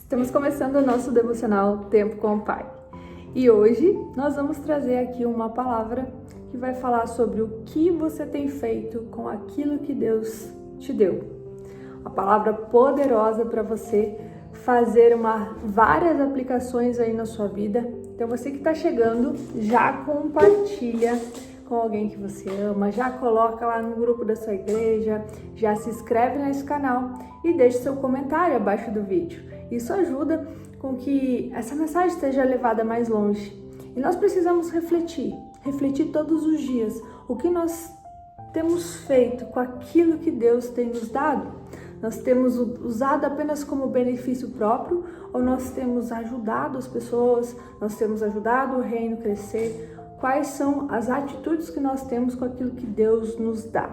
Estamos começando o nosso devocional Tempo com o Pai. E hoje nós vamos trazer aqui uma palavra que vai falar sobre o que você tem feito com aquilo que Deus te deu. Uma palavra poderosa para você fazer várias aplicações aí na sua vida. Então você que está chegando, já compartilha com alguém que você ama, já coloca lá no grupo da sua igreja, já se inscreve nesse canal e deixe seu comentário abaixo do vídeo. Isso ajuda com que essa mensagem seja levada mais longe. E nós precisamos refletir todos os dias o que nós temos feito com aquilo que Deus tem nos dado. Nós temos usado apenas como benefício próprio ou nós temos ajudado as pessoas, nós temos ajudado o reino a crescer? Quais são as atitudes que nós temos com aquilo que Deus nos dá?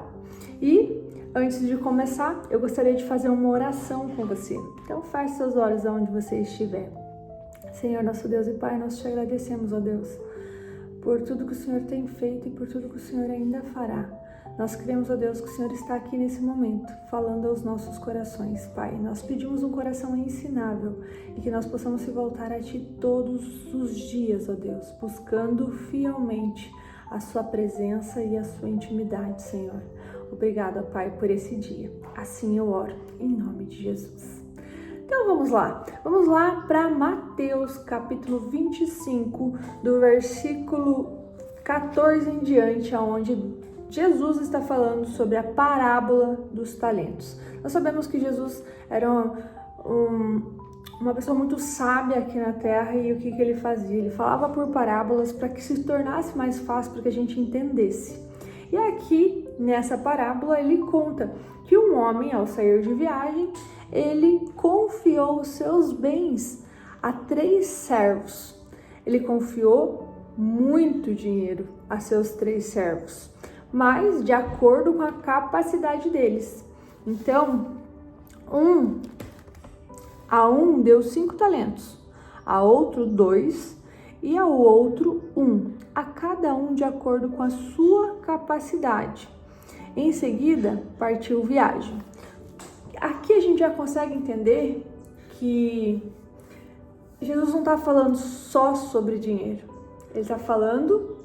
E antes de começar, eu gostaria de fazer uma oração com você. Então feche seus olhos aonde você estiver. Senhor, nosso Deus e Pai, nós te agradecemos, ó Deus, por tudo que o Senhor tem feito e por tudo que o Senhor ainda fará. Nós cremos, ó Deus, que o Senhor está aqui nesse momento, falando aos nossos corações, Pai. Nós pedimos um coração ensinável e que nós possamos se voltar a Ti todos os dias, ó Deus, buscando fielmente a Sua presença e a Sua intimidade, Senhor. Obrigada, Pai, por esse dia. Assim eu oro, em nome de Jesus. Então vamos lá para Mateus capítulo 25, do versículo 14 em diante, onde Jesus está falando sobre a parábola dos talentos. Nós sabemos que Jesus era uma pessoa muito sábia aqui na terra e o que ele fazia? Ele falava por parábolas para que se tornasse mais fácil para que a gente entendesse. E aqui, nessa parábola, ele conta que um homem, ao sair de viagem, ele confiou os seus bens a 3 servos. Ele confiou muito dinheiro a seus 3 servos, mas de acordo com a capacidade deles. Então, a um deu 5 talentos, a outro 2 e ao outro 1, a cada um de acordo com a sua capacidade. Em seguida, partiu viagem. Aqui a gente já consegue entender que Jesus não está falando só sobre dinheiro, ele está falando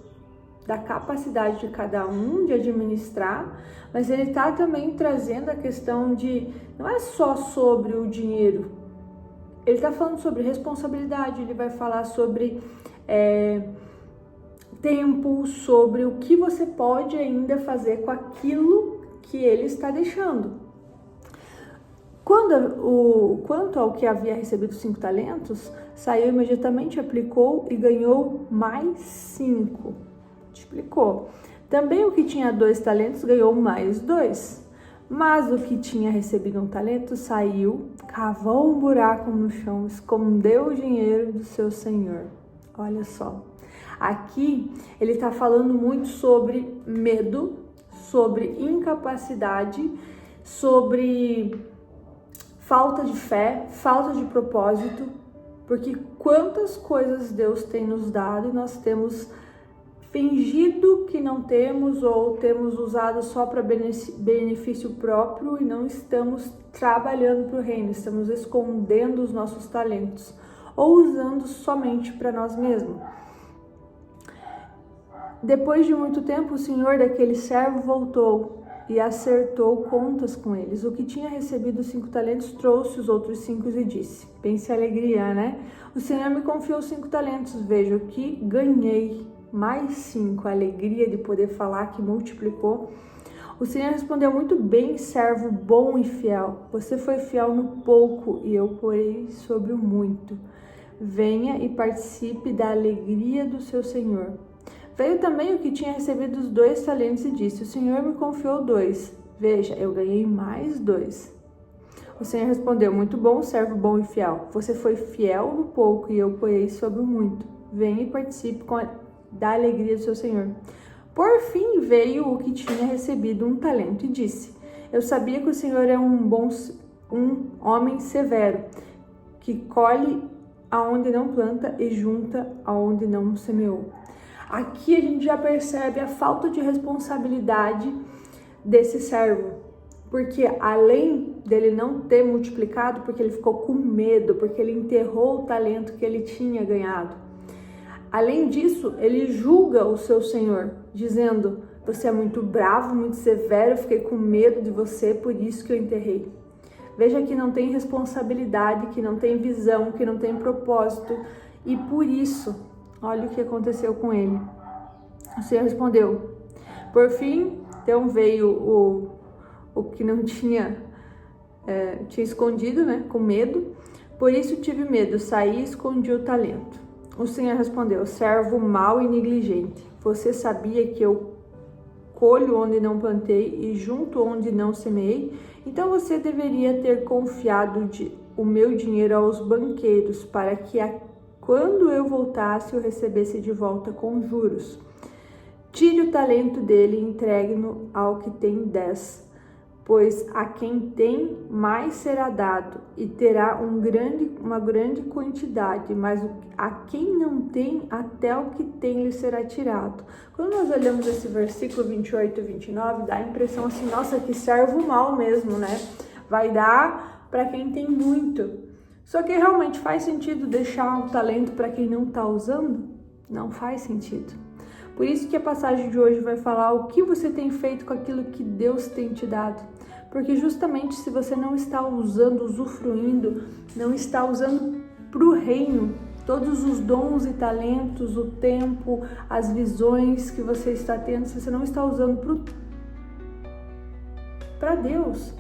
da capacidade de cada um de administrar, mas ele está também trazendo a questão de, não é só sobre o dinheiro, ele está falando sobre responsabilidade, ele vai falar sobre tempo, sobre o que você pode ainda fazer com aquilo que ele está deixando. Quanto ao que havia recebido 5 talentos, saiu imediatamente, aplicou e ganhou mais 5. Multiplicou. Também o que tinha 2 talentos ganhou mais 2. Mas o que tinha recebido 1 talento saiu, cavou um buraco no chão, escondeu o dinheiro do seu senhor. Olha só. Aqui ele está falando muito sobre medo, sobre incapacidade, sobre falta de fé, falta de propósito, porque quantas coisas Deus tem nos dado e nós temos fingido que não temos ou temos usado só para benefício próprio e não estamos trabalhando para o reino, estamos escondendo os nossos talentos ou usando somente para nós mesmos. Depois de muito tempo, o senhor daquele servo voltou e acertou contas com eles. O que tinha recebido 5 talentos trouxe os outros 5 e disse: pense alegria, né? O Senhor me confiou 5 talentos, veja que ganhei mais 5, a alegria de poder falar que multiplicou. O Senhor respondeu: muito bem, servo bom e fiel. Você foi fiel no pouco e eu porei sobre o muito. Venha e participe da alegria do seu Senhor. Veio também o que tinha recebido os 2 talentos e disse: o Senhor me confiou 2. Veja, eu ganhei mais 2. O Senhor respondeu: muito bom, servo bom e fiel. Você foi fiel no pouco e eu porei sobre o muito. Venha e participe da alegria do seu Senhor. Por fim veio o que tinha recebido 1 talento e disse: eu sabia que o Senhor é um homem severo, que colhe aonde não planta e junta aonde não semeou. Aqui a gente já percebe a falta de responsabilidade desse servo, porque além dele não ter multiplicado porque ele ficou com medo, porque ele enterrou o talento que ele tinha ganhado. Além disso, ele julga o seu senhor, dizendo: você é muito bravo, muito severo, eu fiquei com medo de você, por isso que eu enterrei. Veja que não tem responsabilidade, que não tem visão, que não tem propósito, e por isso, olha o que aconteceu com ele. O Senhor respondeu: por fim, então veio o que não tinha escondido, né, com medo. Por isso tive medo, saí e escondi o talento. O Senhor respondeu: servo mau e negligente, você sabia que eu colho onde não plantei e junto onde não semeei? Então você deveria ter confiado o meu dinheiro aos banqueiros, para que quando eu voltasse eu recebesse de volta com juros. Tire o talento dele e entregue-no ao que tem 10, pois a quem tem mais será dado e terá uma grande quantidade, mas a quem não tem, até o que tem lhe será tirado. Quando nós olhamos esse versículo 28 e 29, dá a impressão assim: nossa, que servo mau mesmo, né? Vai dar para quem tem muito. Só que realmente faz sentido deixar o talento para quem não está usando? Não faz sentido. Por isso que a passagem de hoje vai falar o que você tem feito com aquilo que Deus tem te dado. Porque justamente se você não está usando, usufruindo, não está usando para o reino, todos os dons e talentos, o tempo, as visões que você está tendo, se você não está usando para Deus,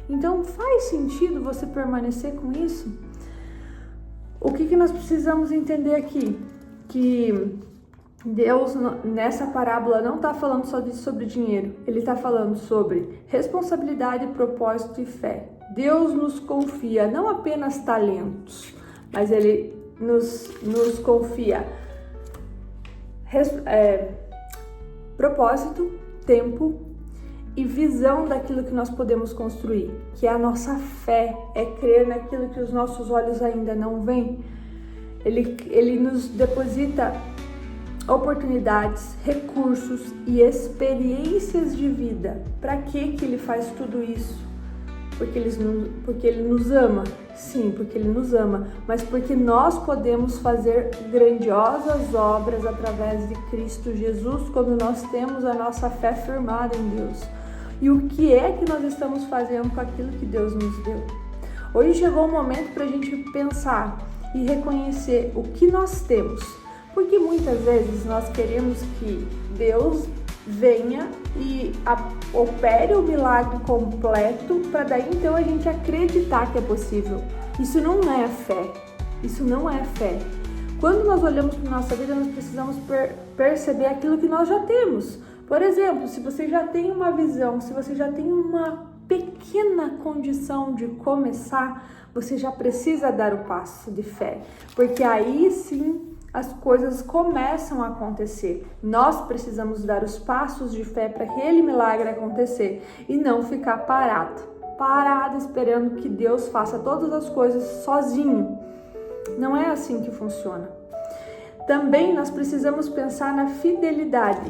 então faz sentido você permanecer com isso? O que nós precisamos entender aqui? Que Deus, nessa parábola, não está falando só sobre dinheiro. Ele está falando sobre responsabilidade, propósito e fé. Deus nos confia não apenas talentos, mas Ele nos confia propósito, tempo e visão daquilo que nós podemos construir, que é a nossa fé, é crer naquilo que os nossos olhos ainda não veem. Ele nos deposita oportunidades, recursos e experiências de vida. Para que Ele faz tudo isso? Porque Ele nos ama? Sim, porque Ele nos ama, mas porque nós podemos fazer grandiosas obras através de Cristo Jesus quando nós temos a nossa fé firmada em Deus. E o que é que nós estamos fazendo com aquilo que Deus nos deu? Hoje chegou o momento para a gente pensar e reconhecer o que nós temos. Porque muitas vezes nós queremos que Deus venha e opere o milagre completo para daí então a gente acreditar que é possível. Isso não é fé. Isso não é fé. Quando nós olhamos para a nossa vida, nós precisamos perceber aquilo que nós já temos. Por exemplo, se você já tem uma visão, se você já tem uma pequena condição de começar, você já precisa dar o passo de fé. Porque aí sim as coisas começam a acontecer. Nós precisamos dar os passos de fé para aquele milagre acontecer e não ficar parado esperando que Deus faça todas as coisas sozinho. Não é assim que funciona. Também nós precisamos pensar na fidelidade.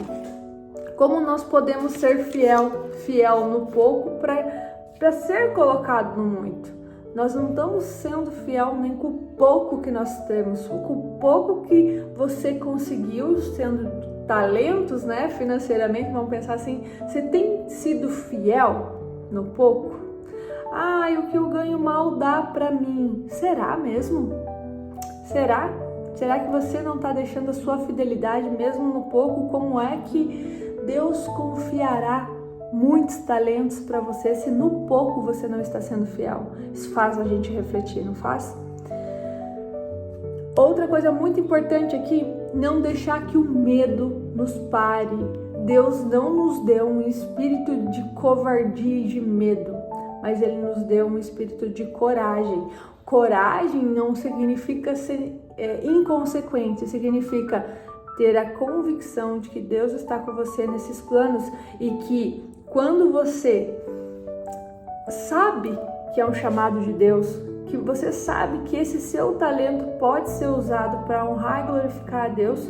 Como nós podemos ser fiel no pouco para ser colocado no muito. Nós não estamos sendo fiel nem com o pouco que nós temos, com o pouco que você conseguiu, sendo talentos, né, financeiramente, vamos pensar assim, você tem sido fiel no pouco? O que eu ganho mal dá para mim. Será mesmo? Será? Será que você não está deixando a sua fidelidade mesmo no pouco? Como é que Deus confiará muitos talentos para você se no pouco você não está sendo fiel? Isso faz a gente refletir, não faz? Outra coisa muito importante aqui, não deixar que o medo nos pare. Deus não nos deu um espírito de covardia e de medo, mas Ele nos deu um espírito de coragem. Coragem não significa ser inconsequente, significa ter a convicção de que Deus está com você nesses planos e que quando você sabe que é um chamado de Deus, que você sabe que esse seu talento pode ser usado para honrar e glorificar a Deus,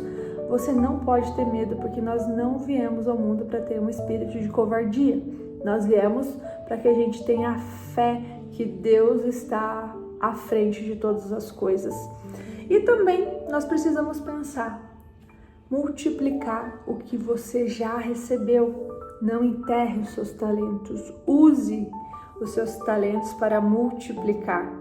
você não pode ter medo, porque nós não viemos ao mundo para ter um espírito de covardia. Nós viemos para que a gente tenha a fé que Deus está à frente de todas as coisas. E também nós precisamos pensar, multiplicar o que você já recebeu. Não enterre os seus talentos, use os seus talentos para multiplicar.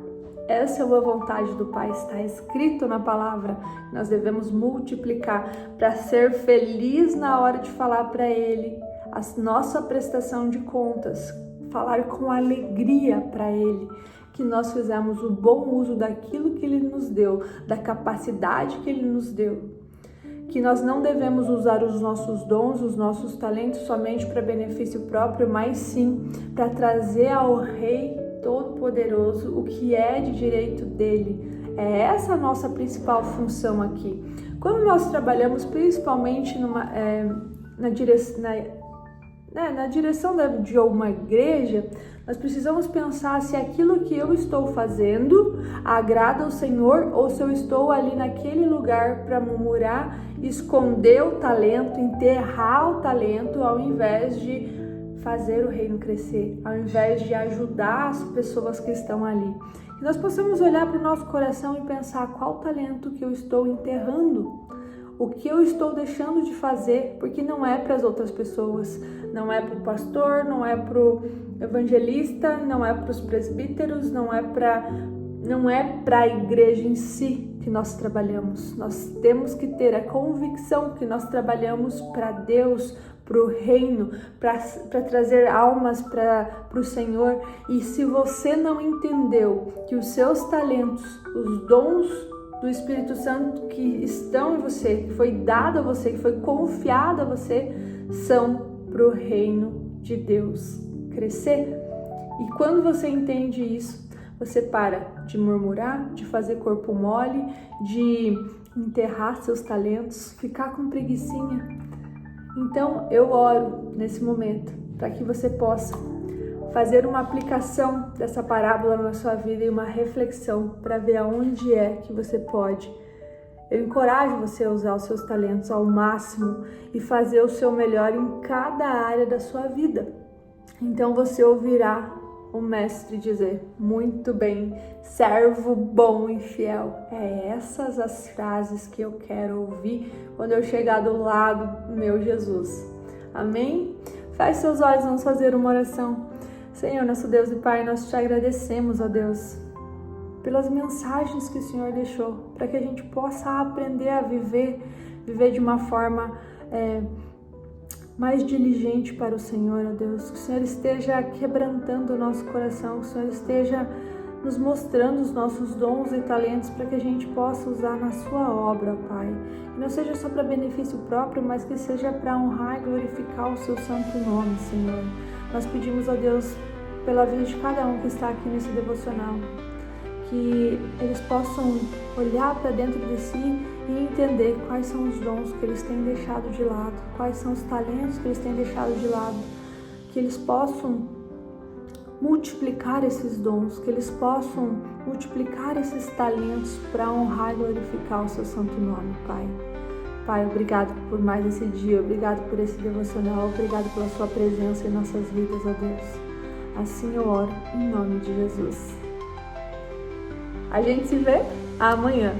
Essa é uma vontade do Pai, está escrito na palavra. Nós devemos multiplicar para ser feliz na hora de falar para Ele a nossa prestação de contas, falar com alegria para Ele que nós fizemos o bom uso daquilo que Ele nos deu, da capacidade que Ele nos deu. Que nós não devemos usar os nossos dons, os nossos talentos somente para benefício próprio, mas sim para trazer ao Rei Todo-Poderoso o que é de direito dele. É essa a nossa principal função aqui. Quando nós trabalhamos principalmente na direção de uma igreja, nós precisamos pensar se aquilo que eu estou fazendo agrada ao Senhor ou se eu estou ali naquele lugar para murmurar, esconder o talento, enterrar o talento, ao invés de fazer o reino crescer, ao invés de ajudar as pessoas que estão ali. Que nós possamos olhar para o nosso coração e pensar qual talento que eu estou enterrando, o que eu estou deixando de fazer, porque não é para as outras pessoas, não é para o pastor, não é para o evangelista, não é para os presbíteros, não é para a igreja em si que nós trabalhamos. Nós temos que ter a convicção que nós trabalhamos para Deus, para o reino, para trazer almas para o Senhor. E se você não entendeu que os seus talentos, os dons do Espírito Santo que estão em você, que foi dado a você, que foi confiado a você, são para o reino de Deus crescer. E quando você entende isso, você para de murmurar, de fazer corpo mole, de enterrar seus talentos, ficar com preguicinha. Então eu oro nesse momento para que você possa fazer uma aplicação dessa parábola na sua vida e uma reflexão para ver aonde é que você pode. Eu encorajo você a usar os seus talentos ao máximo e fazer o seu melhor em cada área da sua vida. Então você ouvirá o mestre dizer: muito bem, servo bom e fiel. É essas as frases que eu quero ouvir quando eu chegar do lado do meu Jesus. Amém? Feche seus olhos, vamos fazer uma oração. Senhor, nosso Deus e Pai, nós te agradecemos, ó Deus, pelas mensagens que o Senhor deixou, para que a gente possa aprender a viver de uma forma mais diligente para o Senhor, ó Deus. Que o Senhor esteja quebrantando o nosso coração, que o Senhor esteja nos mostrando os nossos dons e talentos para que a gente possa usar na sua obra, Pai. Que não seja só para benefício próprio, mas que seja para honrar e glorificar o seu santo nome, Senhor. Nós pedimos a Deus pela vida de cada um que está aqui nesse devocional, que eles possam olhar para dentro de si e entender quais são os dons que eles têm deixado de lado, quais são os talentos que eles têm deixado de lado, que eles possam multiplicar esses dons, que eles possam multiplicar esses talentos para honrar e glorificar o seu santo nome, Pai. Pai, obrigado por mais esse dia, obrigado por esse devocional, obrigado pela sua presença em nossas vidas, ó Deus. Assim eu oro, em nome de Jesus. A gente se vê amanhã.